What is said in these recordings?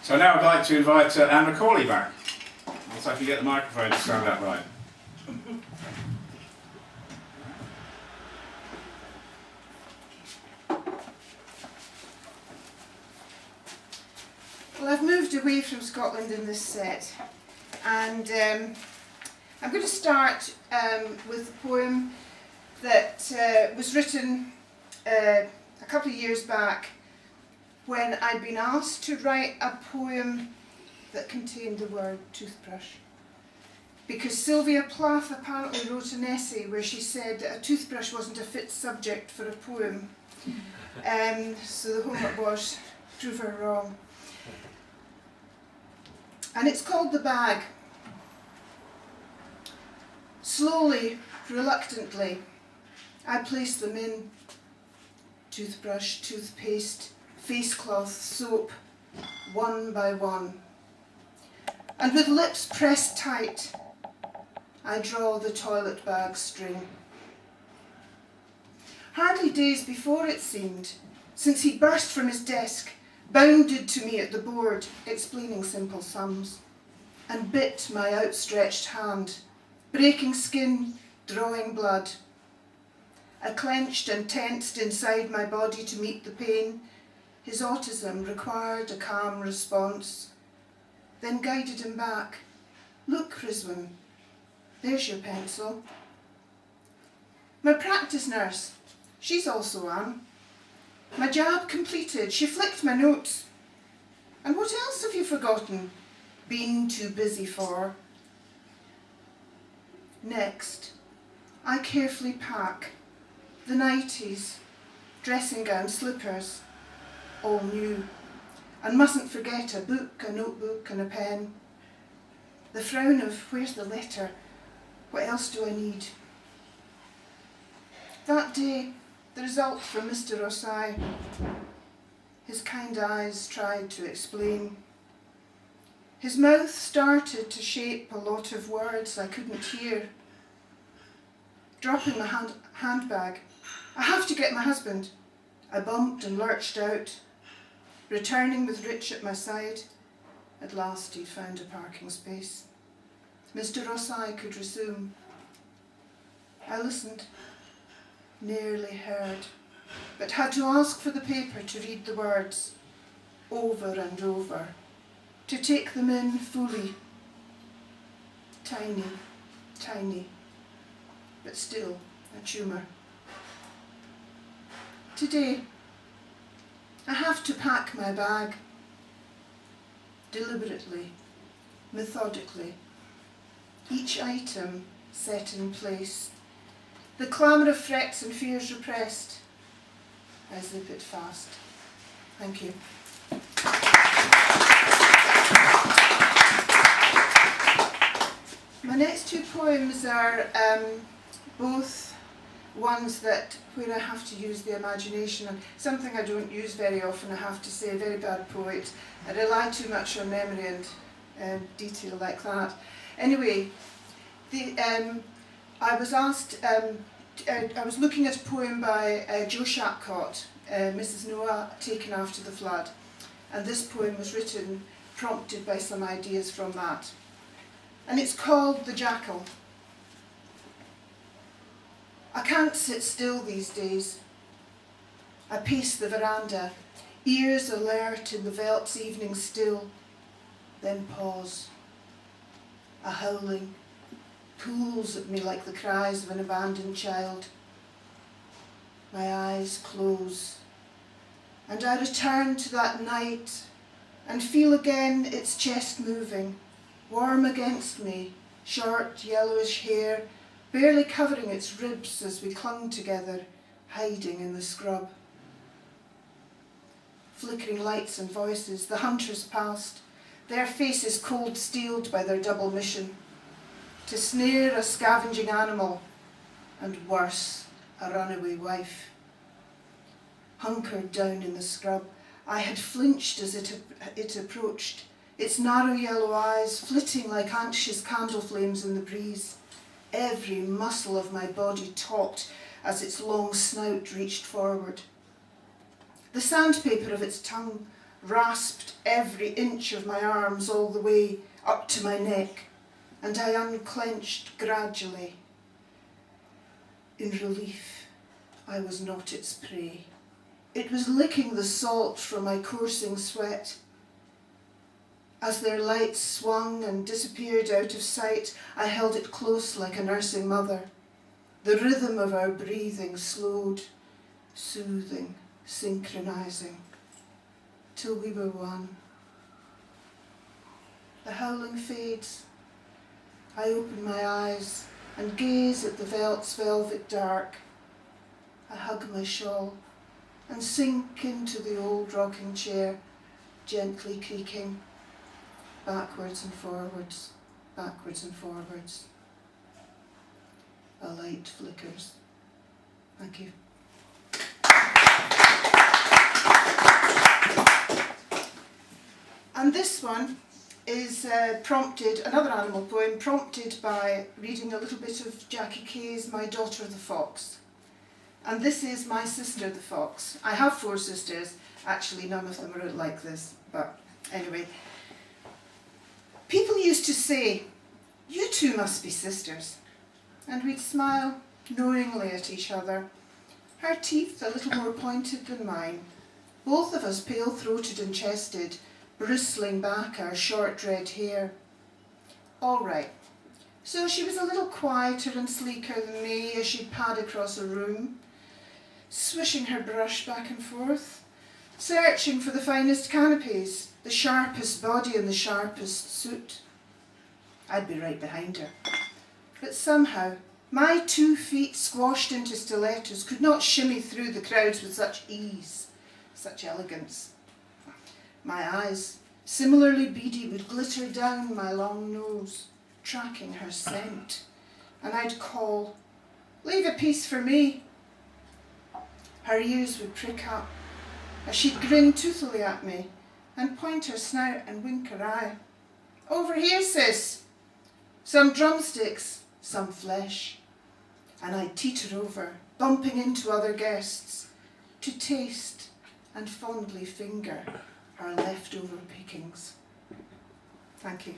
So now I'd like to invite Anne Macaulay back. So if you get the microphone to stand up right. Well, I've moved away from Scotland in this set, and I'm going to start with a poem that was written a couple of years back when I'd been asked to write a poem that contained the word toothbrush. Because Sylvia Plath apparently wrote an essay where she said that a toothbrush wasn't a fit subject for a poem. So the homework was, prove her wrong. And it's called The Bag. Slowly, reluctantly, I place them in. Toothbrush, toothpaste, face cloth, soap, one by one. And with lips pressed tight, I draw the toilet bag string. Hardly days before it seemed, since he burst from his desk, bounded to me at the board, explaining simple sums, and bit my outstretched hand, breaking skin, drawing blood. I clenched and tensed inside my body to meet the pain. His autism required a calm response, then guided him back. Look, Rizwan, there's your pencil. My practice nurse, she's also Anne. My jab completed, she flicked my notes. And what else have you forgotten? Been too busy for? Next, I carefully pack the nighties, dressing gown, slippers, all new. And mustn't forget a book, a notebook and a pen. The frown of, where's the letter? What else do I need? That day, the result from Mr. Rosai. His kind eyes tried to explain. His mouth started to shape a lot of words I couldn't hear. Dropping my handbag, I have to get my husband. I bumped and lurched out. Returning with Rich at my side, at last he'd found a parking space. Mr. Rosai could resume. I listened, nearly heard, but had to ask for the paper to read the words, over and over, to take them in fully. Tiny, tiny, but still a tumour. Today, I have to pack my bag, deliberately, methodically, each item set in place, the clamour of threats and fears repressed. I zip it fast. Thank you. My next two poems are both ones that where I have to use the imagination, and something I don't use very often, I have to say, a very bad poet. I rely too much on memory and detail like that. Anyway, I was asked, I was looking at a poem by Joe Shapcott, Mrs. Noah, taken after the flood, and this poem was written, prompted by some ideas from that. And it's called The Jackal. I can't sit still these days. I pace the veranda, ears alert in the veldt's evening still, then pause. A howling pulls at me like the cries of an abandoned child. My eyes close, and I return to that night and feel again its chest moving, warm against me, short yellowish hair, barely covering its ribs as we clung together, hiding in the scrub. Flickering lights and voices, the hunters passed, their faces cold-steeled by their double mission, to snare a scavenging animal, and worse, a runaway wife. Hunkered down in the scrub, I had flinched as it approached, its narrow yellow eyes flitting like anxious candle flames in the breeze. Every muscle of my body taut as its long snout reached forward. The sandpaper of its tongue rasped every inch of my arms all the way up to my neck, and I unclenched gradually. In relief, I was not its prey. It was licking the salt from my coursing sweat. As their lights swung and disappeared out of sight, I held it close like a nursing mother. The rhythm of our breathing slowed, soothing, synchronizing, till we were one. The howling fades. I open my eyes and gaze at the velt's velvet dark. I hug my shawl and sink into the old rocking chair, gently creaking, backwards and forwards, backwards and forwards. A light flickers. Thank you. And this one is another animal poem, prompted by reading a little bit of Jackie Kay's My Daughter the Fox. And this is My Sister the Fox. I have 4 sisters. Actually, none of them are like this, but anyway. People used to say, "You two must be sisters." And we'd smile knowingly at each other, her teeth a little more pointed than mine, both of us pale-throated and chested, bristling back our short red hair. All right, so she was a little quieter and sleeker than me as she'd pad across a room, swishing her brush back and forth, searching for the finest canopies, the sharpest body and the sharpest suit. I'd be right behind her. But somehow, my 2 feet squashed into stilettos could not shimmy through the crowds with such ease, such elegance. My eyes, similarly beady, would glitter down my long nose, tracking her scent, and I'd call, "Leave a piece for me." Her ears would prick up as she'd grin toothily at me and point her snout and wink her eye. "Over here, sis. Some drumsticks, some flesh." And I'd teeter over, bumping into other guests, to taste and fondly finger her leftover pickings. Thank you.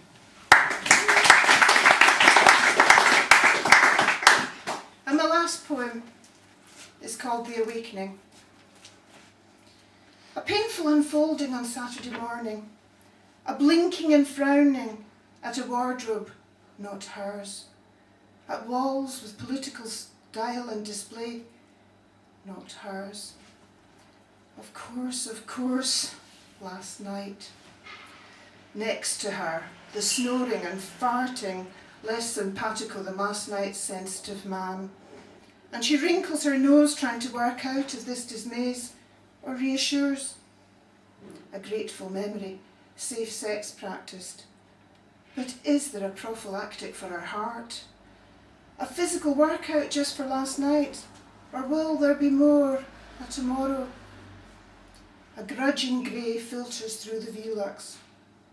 And my last poem is called The Awakening. A painful unfolding on Saturday morning, a blinking and frowning at a wardrobe not hers, at walls with political style and display not hers. Of course, last night. Next to her, the snoring and farting, less simpatico than last night's sensitive man. And she wrinkles her nose trying to work out if this dismays or reassures. A grateful memory, safe sex practiced. But is there a prophylactic for her heart? A physical workout just for last night? Or will there be more tomorrow? A grudging grey filters through the Velux.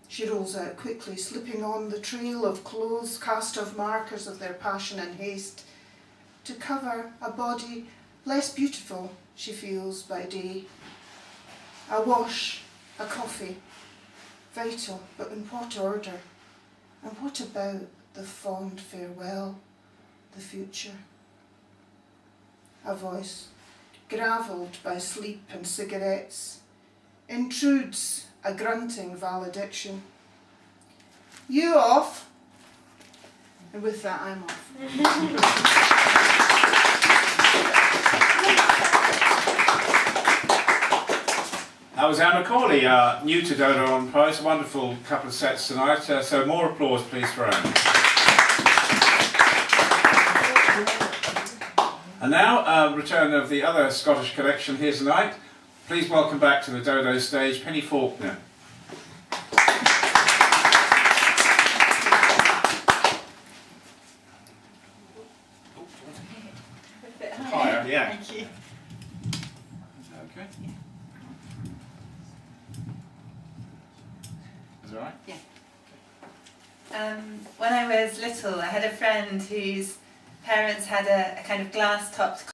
She rolls out quickly, slipping on the trail of clothes cast off markers of their passion and haste, to cover a body less beautiful, she feels, by day. A wash, a coffee, vital, but in what order? And what about the fond farewell, the future? A voice, gravelled by sleep and cigarettes, intrudes a grunting valediction. "You off?" And with that, I'm off. That was Anne Macaulay, new to Dodo on Prize. A wonderful couple of sets tonight. So more applause, please, for Anne. And now, return of the other Scottish collection here tonight. Please welcome back to the Dodo stage, Penny Faulkner. Higher, yeah. Thank you. Okay. Is that right? Yeah. When I was little, I had a friend whose parents had a kind of glass-topped